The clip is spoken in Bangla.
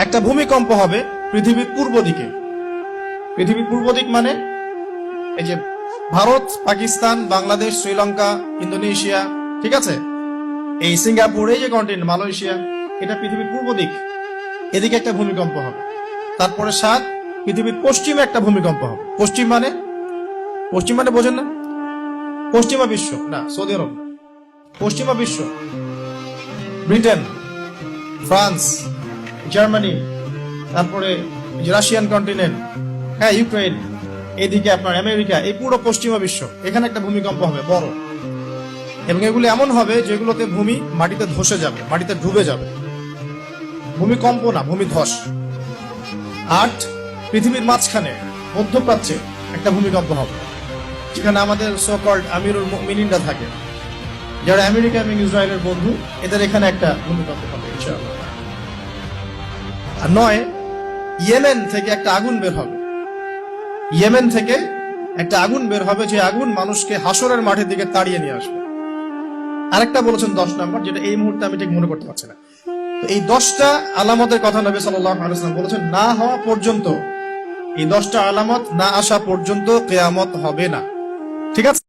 একটা ভূমিকম্প হবে পৃথিবীর পূর্ব দিকে। পৃথিবীর পূর্ব দিক মানে এই যে ভারত, পাকিস্তান, বাংলাদেশ, শ্রীলঙ্কা, ইন্দোনেশিয়া, ঠিক আছে, এই সিঙ্গাপুর, এই যে কন্টিনেন্ট, মালয়েশিয়া, এটা পৃথিবীর পূর্ব দিক। এদিকে একটা ভূমিকম্প হবে। তারপরে 7, পৃথিবীর পশ্চিমে একটা ভূমিকম্প হবে। পশ্চিম মানে বোঝেন না? পশ্চিমা বিশ্ব না, সৌদি আরব না। পশ্চিমা বিশ্ব, ব্রিটেন, ফ্রান্স, জার্মানি, তারপরে রাশিয়ান কন্টিনেন্ট, হ্যাঁ, ইউক্রেন, এদিকে আপনার আমেরিকা, এই পুরো পশ্চিমা বিশ্ব, এখানে একটা ভূমিকম্প হবে বড়। এবং এগুলো এমন হবে যেগুলোতে ভূমি মাটিতে ধসে যাবে, মাটিতে ডুবে যাবে। ভূমিকম্প না, ভূমিধস। 8, পৃথিবীর মাঝখানে মধ্যপ্রাচ্যে একটা ভূমিকম্প হবে, যেখানে আমাদের সো কল্ড আমিরুল মুমিনিনরা থাকে, যারা আমেরিকা এবং ইসরায়েলের বন্ধু, এদের এখানে একটা ভূমিকম্প হবে ইনশাআল্লাহ। আর 9, ইয়েমেন থেকে একটা আগুন বের হবে। ইয়েমেন থেকে একটা আগুন বের হবে, যে আগুন মানুষকে হাসরের মাঠের দিকে তাড়িয়ে নিয়ে আসবে। আরেকটা বলেছেন 10 নম্বর, যেটা এই মুহূর্তে আমি ঠিক মনে করতে পারছি না। তো এই 10টা আলামতের কথা নবী সাল্লাল্লাহু আলাইহি ওয়াসাল্লাম বলেছেন, না হওয়া পর্যন্ত, এই 10টা আলামত না আসা পর্যন্ত কিয়ামত হবে না। ঠিক আছে।